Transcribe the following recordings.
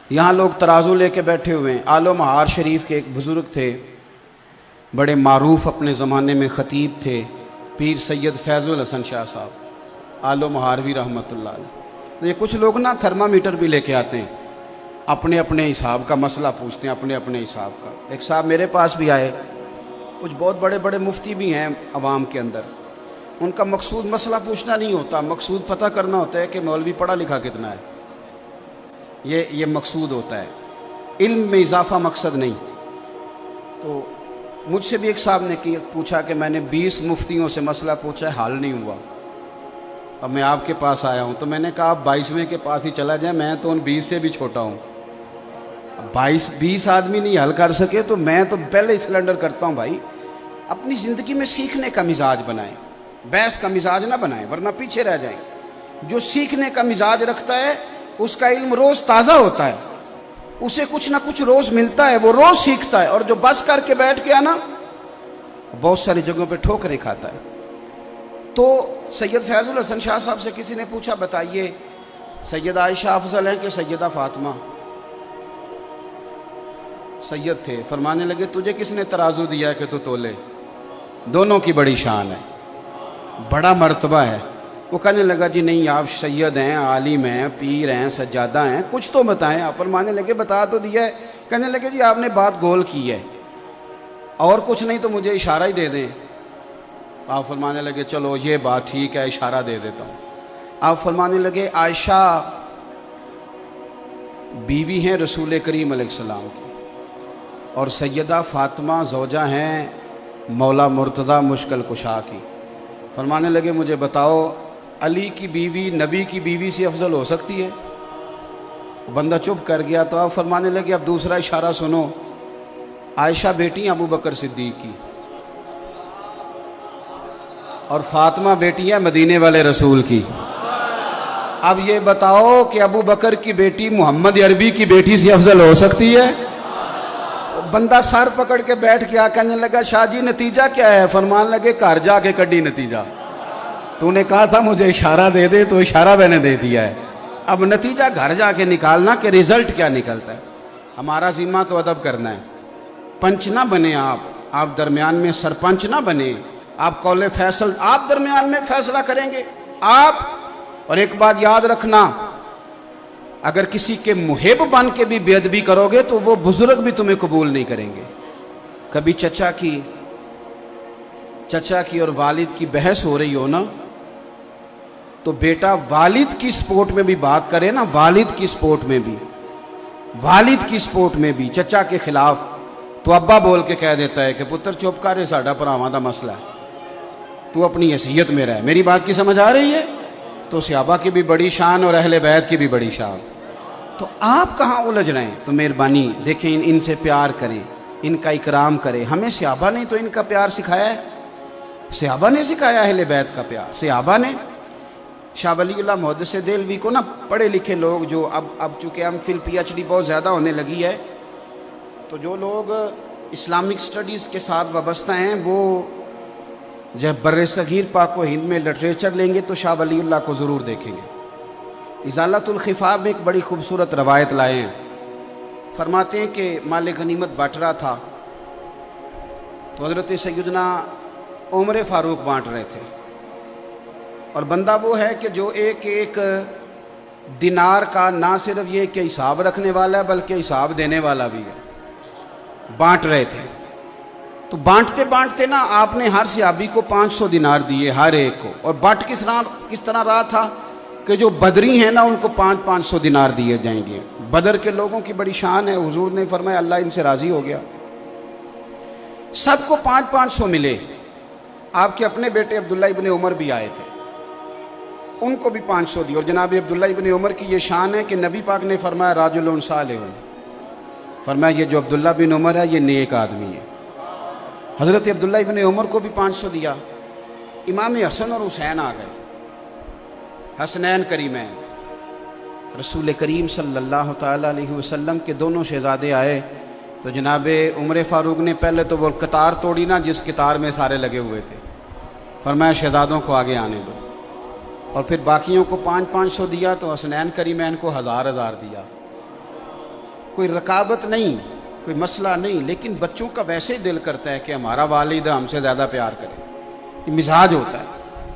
یہاں لوگ ترازو لے کے بیٹھے ہوئے ہیں. آل و مہار شریف کے ایک بزرگ تھے، بڑے معروف اپنے زمانے میں خطیب تھے، پیر سید فیض الحسن شاہ صاحب آل و مہاروی رحمۃ اللہ علیہ. یہ کچھ لوگ نا تھرمامیٹر بھی لے کے آتے ہیں، اپنے اپنے حساب کا مسئلہ پوچھتے ہیں، اپنے اپنے حساب کا. ایک صاحب میرے پاس بھی آئے، کچھ بہت بڑے بڑے مفتی بھی ہیں عوام کے اندر. ان کا مقصود مسئلہ پوچھنا نہیں ہوتا، مقصود پتہ کرنا ہوتا ہے کہ مولوی پڑھا لکھا کتنا ہے. یہ مقصود ہوتا ہے، علم میں اضافہ مقصد نہیں. تو مجھ سے بھی ایک صاحب نے پوچھا کہ میں نے 20 مفتیوں سے مسئلہ پوچھا ہے، حل نہیں ہوا، اب میں آپ کے پاس آیا ہوں. تو میں نے کہا آپ 22ویں کے پاس ہی چلا جائیں، میں تو ان 20 سے بھی چھوٹا ہوں. 20 آدمی نہیں حل کر سکے تو میں تو پہلے ہی سلنڈر کرتا ہوں. بھائی اپنی زندگی میں سیکھنے کا مزاج بنائیں، بحث کا مزاج نہ بنائیں ورنہ پیچھے رہ جائیں. جو سیکھنے کا مزاج رکھتا ہے اس کا علم روز تازہ ہوتا ہے، اسے کچھ نہ کچھ روز ملتا ہے، وہ روز سیکھتا ہے. اور جو بس کر کے بیٹھ گیا نا، بہت ساری جگہوں پہ ٹھوکریں کھاتا ہے. تو سید فیض الحسن شاہ صاحب سے کسی نے پوچھا بتائیے سیدہ عائشہ افضل ہیں کہ سیدہ فاطمہ؟ سید تھے. فرمانے لگے تجھے کس نے ترازو دیا کہ تو تولے؟ دونوں کی بڑی شان ہے، بڑا مرتبہ ہے. وہ کہنے لگا جی نہیں، آپ سید ہیں، عالم ہیں، پیر ہیں، سجادہ ہیں، کچھ تو بتائیں. آپ فرمانے لگے بتا تو دیا ہے. کہنے لگے جی آپ نے بات گول کی ہے، اور کچھ نہیں تو مجھے اشارہ ہی دے دیں. آپ فرمانے لگے چلو یہ بات ٹھیک ہے، اشارہ دے دیتا ہوں. آپ فرمانے لگے عائشہ بیوی ہیں رسول کریم علیہ السلام کی، اور سیدہ فاطمہ زوجہ ہیں مولا مرتضیٰ مشکل کشا کی. فرمانے لگے مجھے بتاؤ علی کی بیوی نبی کی بیوی سے افضل ہو سکتی ہے؟ بندہ چپ کر گیا. تو آپ فرمانے لگے اب دوسرا اشارہ سنو، عائشہ بیٹی ابو بکر صدیق کی، اور فاطمہ بیٹی ہے مدینے والے رسول کی. اب یہ بتاؤ کہ ابو بکر کی بیٹی محمد عربی کی بیٹی سے افضل ہو سکتی ہے؟ بندہ سر پکڑ کے بیٹھ گیا. کہنے لگا شاہ جی نتیجہ کیا ہے؟ فرمان لگے گھر جا کے کڈی نتیجہ. تو نے کہا تھا مجھے اشارہ دے دے، تو اشارہ میں نے دے دیا ہے. اب نتیجہ گھر جا کے نکالنا کہ رزلٹ کیا نکلتا ہے. ہمارا ذمہ تو ادب کرنا ہے. پنچ نہ بنے آپ درمیان میں سرپنچ نہ بنے. آپ قول فیصل آپ درمیان میں فیصلہ کریں گے آپ. اور ایک بات یاد رکھنا، اگر کسی کے محب بن کے بھی بے ادبی کرو گے تو وہ بزرگ بھی تمہیں قبول نہیں کریں گے. کبھی چچا کی اور والد کی بحث ہو رہی ہو نا، تو بیٹا والد کی سپورٹ میں بھی بات کرے نا، والد کی سپورٹ میں بھی چچا کے خلاف، تو ابا بول کے کہہ دیتا ہے کہ پتر چپ کر، ساڈا پراواں دا مسئلہ ہے، تو اپنی حیثیت میں رہ. میری بات کی سمجھ آ رہی ہے؟ تو صحابہ کی بھی بڑی شان اور اہل بیت کی بھی بڑی شان. تو آپ کہاں الجھ رہے ہیں؟ تو مہربانی دیکھیں ان سے پیار کریں، ان کا اکرام کریں. ہمیں صحابہ نے تو ان کا پیار سکھایا ہے، صحابہ نے سکھایا اہل بیت کا پیار. صحابہ نے شاہ ولی اللہ محدث دہلوی کو نا پڑھے لکھے لوگ جو اب چونکہ ہم فی پی ایچ ڈی بہت زیادہ ہونے لگی ہے، تو جو لوگ اسلامک سٹڈیز کے ساتھ وابستہ ہیں وہ جب بر صغیر پاک و ہند میں لٹریچر لیں گے تو شاہ ولی اللہ کو ضرور دیکھیں گے. ازالۃ الخفاء میں ایک بڑی خوبصورت روایت لائے ہیں. فرماتے ہیں کہ مال غنیمت بانٹ رہا تھا تو حضرت سیدنا عمر فاروق بانٹ رہے تھے، اور بندہ وہ ہے کہ جو ایک دینار کا نہ صرف یہ کہ حساب رکھنے والا ہے بلکہ حساب دینے والا بھی ہے. بانٹ رہے تھے تو بانٹتے نا آپ نے ہر صحابی کو 500 دینار دیے ہر ایک کو. اور بٹ کس طرح رہا تھا کہ جو بدری ہیں نا ان کو 500 دینار دیے جائیں گے. بدر کے لوگوں کی بڑی شان ہے. حضور نے فرمایا اللہ ان سے راضی ہو گیا. سب کو 500 ملے. آپ کے اپنے بیٹے عبداللہ ابن عمر بھی آئے تھے، ان کو بھی 500 دی. اور جناب عبداللہ ابن عمر کی یہ شان ہے کہ نبی پاک نے فرمایا راجل صالح، فرمایا یہ جو عبداللہ بن عمر ہے یہ نیک آدمی ہے. حضرت عبداللہ ابن عمر کو بھی 500 دیا. امام حسن اور حسین آ گئے، حسنین کریمین. رسول کریم صلی اللہ تعالی علیہ وسلم کے دونوں شہزادے آئے تو جناب عمر فاروق نے پہلے تو وہ قطار توڑی نا جس قطار میں سارے لگے ہوئے تھے. فرمایا شہزادوں کو آگے آنے دو. اور پھر باقیوں کو 500 دیا تو حسنین کریمین کو 1000 دیا. کوئی رکابت نہیں، کوئی مسئلہ نہیں، لیکن بچوں کا ویسے ہی دل کرتا ہے کہ ہمارا والد ہم سے زیادہ پیار کرے، یہ مزاج ہوتا ہے۔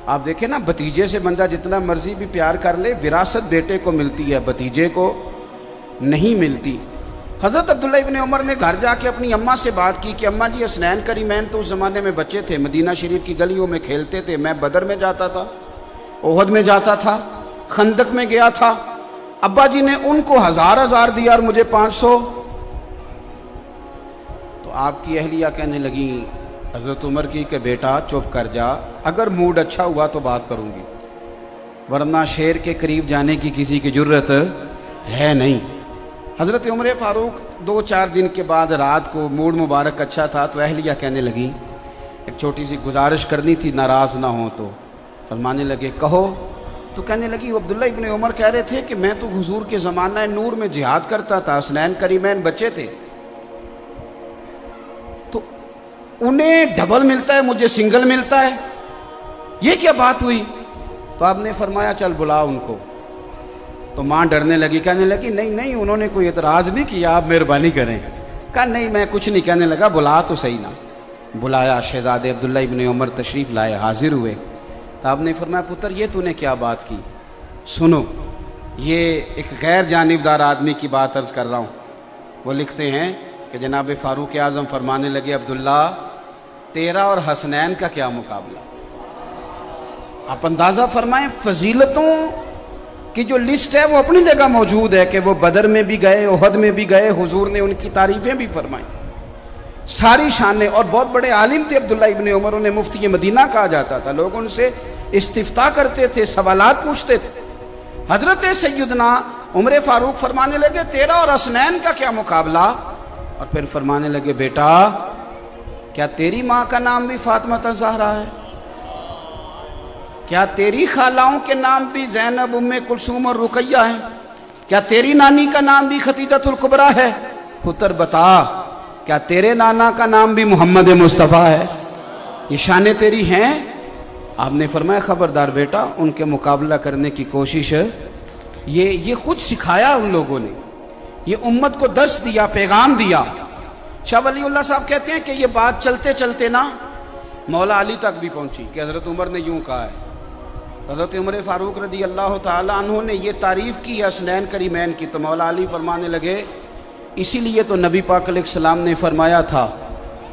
آپ دیکھیں نا، بھتیجے سے بندہ جتنا مرضی بھی پیار کر لے، وراثت بیٹے کو ملتی ہے، بھتیجے کو نہیں ملتی۔ حضرت عبداللہ ابن عمر نے گھر جا کے اپنی اماں سے بات کی کہ اماں جی، حسنین کریمین تو اس زمانے میں بچے تھے، مدینہ شریف کی گلیوں میں کھیلتے تھے، میں بدر میں جاتا تھا، احد میں جاتا تھا، خندق میں گیا تھا، ابا جی نے ان کو 1000 دیا اور مجھے 500۔ تو آپ کی اہلیہ کہنے لگی حضرت عمر کی کہ بیٹا چپ کر جا، اگر موڈ اچھا ہوا تو بات کروں گی، ورنہ شیر کے قریب جانے کی کسی کی جرت ہے نہیں۔ حضرت عمر فاروق 2-4 دن کے بعد رات کو موڈ مبارک اچھا تھا تو اہلیہ کہنے لگی ایک چھوٹی سی گزارش کرنی تھی، ناراض نہ ہو تو۔ فرمانے لگے کہو۔ تو کہنے لگی عبداللہ ابن عمر کہہ رہے تھے کہ میں تو حضور کے زمانہ نور میں جہاد کرتا تھا، حسنین کریمین بچے تھے، تو انہیں ڈبل ملتا ہے، مجھے سنگل ملتا ہے، یہ کیا بات ہوئی؟ تو آپ نے فرمایا چل بلا ان کو۔ تو ماں ڈرنے لگی، کہنے لگی نہیں نہیں، انہوں نے کوئی اعتراض نہیں کیا، آپ مہربانی کریں۔ کہا نہیں میں کچھ نہیں، کہنے لگا بلا تو صحیح نا۔ بلایا، شہزادے عبداللہ ابن عمر تشریف لائے، حاضر ہوئے۔ تو آپ نے فرمایا پتر یہ تو نے کیا بات کی؟ سنو، یہ ایک غیر جانبدار آدمی کی بات عرض کر رہا ہوں۔ وہ لکھتے ہیں کہ جناب فاروق اعظم فرمانے لگے عبداللہ تیرا اور حسنین کا کیا مقابلہ؟ آپ اندازہ فرمائیں، فضیلتوں کی جو لسٹ ہے وہ اپنی جگہ موجود ہے کہ وہ بدر میں بھی گئے، احد میں بھی گئے، حضور نے ان کی تعریفیں بھی فرمائیں، ساری شانیں، اور بہت بڑے عالم تھے عبداللہ ابن عمر، انہیں مفتی مدینہ کہا جاتا تھا، لوگ ان سے استفتاء کرتے تھے، سوالات پوچھتے تھے۔ حضرت سیدنا عمر فاروق فرمانے لگے تیرا اور حسنین کا کیا مقابلہ؟ اور پھر فرمانے لگے بیٹا کیا تیری ماں کا نام بھی فاطمہ زہرا ہے؟ کیا تیری خالاؤں کے نام بھی زینب، ام کلثوم اور رقیہ ہیں؟ کیا تیری نانی کا نام بھی خدیجۃ الکبریٰ ہے؟ پتر بتا کیا تیرے نانا کا نام بھی محمد مصطفیٰ ہے؟ یہ شانیں تیری ہیں؟ آپ نے فرمایا خبردار بیٹا، ان کے مقابلہ کرنے کی کوشش، یہ خود سکھایا ان لوگوں نے، یہ امت کو درس دیا، پیغام دیا۔ شاہ ولی اللہ صاحب کہتے ہیں کہ یہ بات چلتے چلتے نا مولا علی تک بھی پہنچی کہ حضرت عمر نے یوں کہا ہے۔ حضرت عمر فاروق رضی اللہ تعالیٰ عنہ نے یہ تعریف کی حسنین کریمین کی، تو مولا علی فرمانے لگے اسی لیے تو نبی پاک علیہ السلام نے فرمایا تھا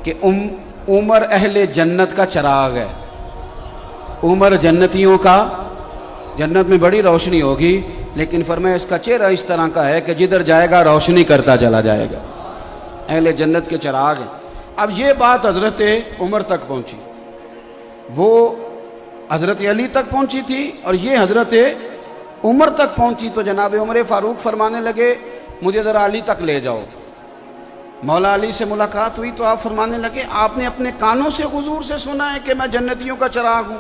کہ عمر اہل جنت کا چراغ ہے، عمر جنتیوں کا، جنت میں بڑی روشنی ہوگی، لیکن فرمایا اس کا چہرہ اس طرح کا ہے کہ جدھر جائے گا روشنی کرتا چلا جائے گا، اہل جنت کے چراغ ہیں۔ اب یہ بات حضرت عمر تک پہنچی، وہ حضرت علی تک پہنچی تھی اور یہ حضرت عمر تک پہنچی، تو جناب عمر فاروق فرمانے لگے مجھے ذرا علی تک لے جاؤ۔ مولا علی سے ملاقات ہوئی تو آپ فرمانے لگے آپ نے اپنے کانوں سے حضور سے سنا ہے کہ میں جنتیوں کا چراغ ہوں؟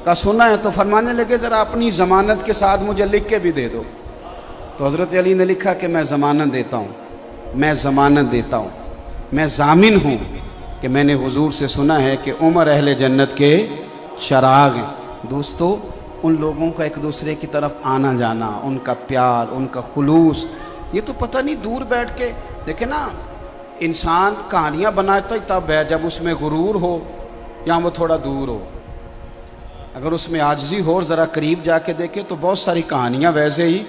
کہا سنا ہے۔ تو فرمانے لگے ذرا اپنی ضمانت کے ساتھ مجھے لکھ کے بھی دے دو۔ تو حضرت علی نے لکھا کہ میں ضمانت دیتا ہوں، میں ضمانت دیتا ہوں، میں ضامن ہوں کہ میں نے حضور سے سنا ہے کہ عمر اہل جنت کے چراغ ہیں۔ دوستو، ان لوگوں کا ایک دوسرے کی طرف آنا جانا، ان کا پیار، ان کا خلوص، یہ تو پتہ نہیں دور بیٹھ کے دیکھیں نا، انسان کہانیاں بناتا ہی تب ہے جب اس میں غرور ہو یا وہ تھوڑا دور ہو۔ اگر اس میں عاجزی ہو اور ذرا قریب جا کے دیکھے تو بہت ساری کہانیاں ویسے ہی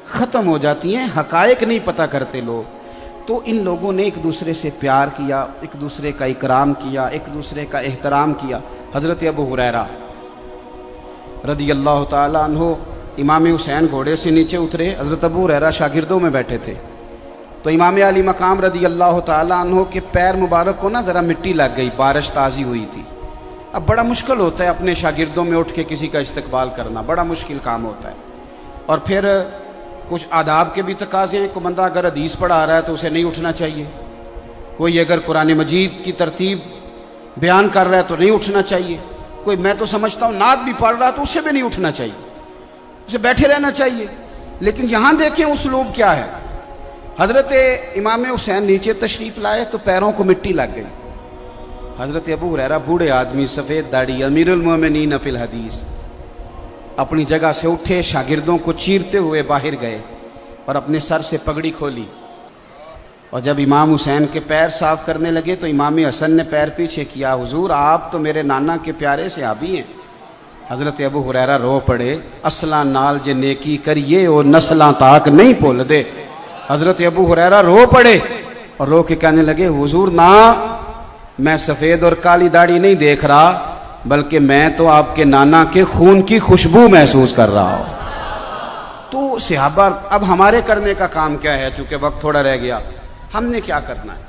ختم ہو جاتی ہیں، حقائق نہیں پتہ کرتے لوگ۔ تو ان لوگوں نے ایک دوسرے سے پیار کیا، ایک دوسرے کا اکرام کیا، ایک دوسرے کا احترام کیا۔ حضرت ابو ہریرہ رضی اللہ تعالیٰ عنہ، امام حسین گھوڑے سے نیچے اترے، حضرت ابو ہریرہ شاگردوں میں بیٹھے تھے، تو امام علی مقام رضی اللہ تعالیٰ عنہ کے پیر مبارک کو نا ذرا مٹی لگ گئی، بارش تازی ہوئی تھی۔ اب بڑا مشکل ہوتا ہے اپنے شاگردوں میں اٹھ کے کسی کا استقبال کرنا، بڑا مشکل کام ہوتا ہے، اور پھر کچھ آداب کے بھی تقاضے ہیں۔ کوئی بندہ اگر حدیث پڑھا رہا ہے تو اسے نہیں اٹھنا چاہیے، کوئی اگر قرآن مجید کی ترتیب بیان کر رہا ہے تو نہیں اٹھنا چاہیے، کوئی میں تو سمجھتا ہوں نعت بھی پڑھ رہا ہے تو اسے بھی نہیں اٹھنا چاہیے، اسے بیٹھے رہنا چاہیے۔ لیکن یہاں دیکھیں اسلوب کیا ہے۔ حضرت امام حسین نیچے تشریف لائے تو پیروں کو مٹی لگ گئی۔ حضرت ابو ہریرہ بوڑھے آدمی، سفید داڑھی، امیر المومنین فی الحدیث، اپنی جگہ سے اٹھے، شاگردوں کو چیرتے ہوئے باہر گئے اور اپنے سر سے پگڑی کھولی اور جب امام حسین کے پیر صاف کرنے لگے تو امام حسن نے پیر پیچھے کیا، حضور آپ تو میرے نانا کے پیارے صحابی ہیں۔ حضرت ابو ہریرہ رو پڑے، اصلاں نال جے نیکی کریے اور نسلاں تاک نہیں بھول دے۔ حضرت ابو ہریرہ رو پڑے اور رو کے کہنے لگے، حضور نہ، میں سفید اور کالی داڑھی نہیں دیکھ رہا، بلکہ میں تو آپ کے نانا کے خون کی خوشبو محسوس کر رہا ہوں۔ تو صحابہ، اب ہمارے کرنے کا کام کیا ہے؟ چونکہ وقت تھوڑا رہ گیا، ہم نے کیا کرنا ہے؟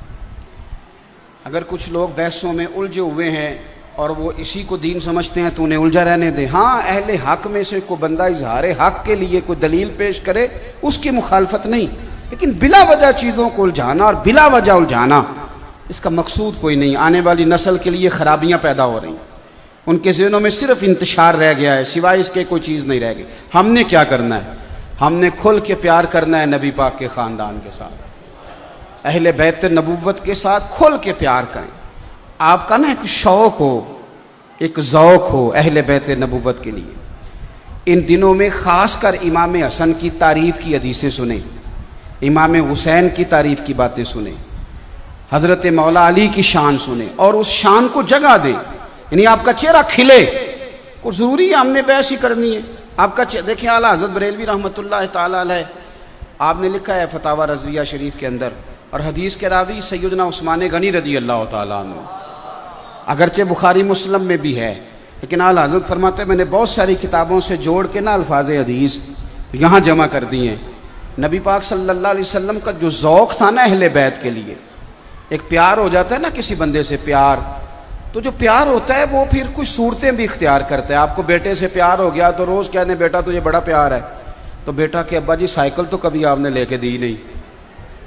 اگر کچھ لوگ بحثوں میں الجھے ہوئے ہیں اور وہ اسی کو دین سمجھتے ہیں تو انہیں الجھا رہنے دیں۔ ہاں، اہل حق میں سے کوئی بندہ اظہار حق کے لیے کوئی دلیل پیش کرے، اس کی مخالفت نہیں، لیکن بلا وجہ چیزوں کو الجھانا اور بلا وجہ الجھانا، اس کا مقصود کوئی نہیں۔ آنے والی نسل کے لیے خرابیاں پیدا ہو رہی ہیں، ان کے ذہنوں میں صرف انتشار رہ گیا ہے، سوائے اس کے کوئی چیز نہیں رہ گئی۔ ہم نے کیا کرنا ہے؟ ہم نے کھل کے پیار کرنا ہے نبی پاک کے خاندان کے ساتھ، اہل بیت نبوت کے ساتھ کھل کے پیار کریں۔ آپ کا نا ایک شوق ہو، ایک ذوق ہو اہل بیت نبوت کے لیے۔ ان دنوں میں خاص کر امام حسن کی تعریف کی حدیثیں سنیں، امام حسین کی تعریف کی باتیں سنیں، حضرت مولا علی کی شان سنیں اور اس شان کو جگہ دیں، یعنی آپ کا چہرہ کھلے۔ کو ضروری ہے ہم نے بحث ہی کرنی ہے آپ کا دیکھیں اعلیٰ حضرت بریلوی رحمۃ اللہ تعالی علیہ، آپ نے لکھا ہے فتاوی رضویہ شریف کے اندر، اور حدیث کے راوی سیدنا عثمان غنی رضی اللہ تعالیٰ عنہ، اگرچہ بخاری مسلم میں بھی ہے، لیکن اعلیٰ حضرت فرماتے ہیں میں نے بہت ساری کتابوں سے جوڑ کے نا الفاظ حدیث یہاں جمع کر دی ہیں۔ نبی پاک صلی اللہ علیہ وسلم کا جو ذوق تھا نا اہل بیت کے لیے، ایک پیار ہو جاتا ہے نا کسی بندے سے پیار، تو جو پیار ہوتا ہے وہ پھر کچھ صورتیں بھی اختیار کرتا ہے۔ آپ کو بیٹے سے پیار ہو گیا تو روز کہنے بیٹا تجھے بڑا پیار ہے، تو بیٹا کہ ابا جی سائیکل تو کبھی آپ نے لے کے دی نہیں۔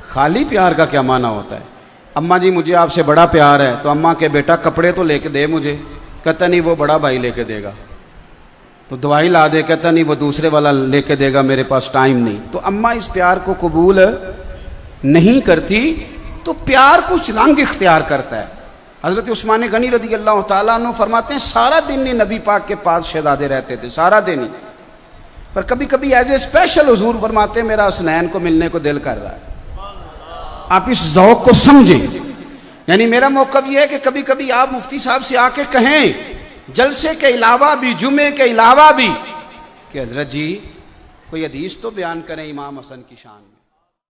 خالی پیار کا کیا معنی ہوتا ہے؟ اماں جی مجھے آپ سے بڑا پیار ہے، تو اماں کہ بیٹا کپڑے تو لے کے دے مجھے، کہتا نہیں وہ بڑا بھائی لے کے دے گا، تو دوائی لا دے، کہتا نہیں وہ دوسرے والا لے کے دے گا، میرے پاس ٹائم نہیں۔ تو اماں اس پیار کو قبول نہیں کرتی، تو پیار کچھ رنگ اختیار کرتا ہے۔ حضرت عثمان غنی رضی اللہ تعالیٰ عنہ فرماتے ہیں سارا دن ہی نبی پاک کے پاس شہزادے رہتے تھے، سارا دن ہی، پر کبھی کبھی ایز اے اسپیشل حضور فرماتے ہیں میرا حسنین کو ملنے کو دل کر رہا ہے۔ آپ اس ذوق کو سمجھیں، یعنی میرا موقف یہ ہے کہ کبھی کبھی آپ مفتی صاحب سے آ کے کہیں جلسے کے علاوہ بھی، جمعے کے علاوہ بھی، کہ حضرت جی کوئی حدیث تو بیان کریں امام حسن کی شان میں۔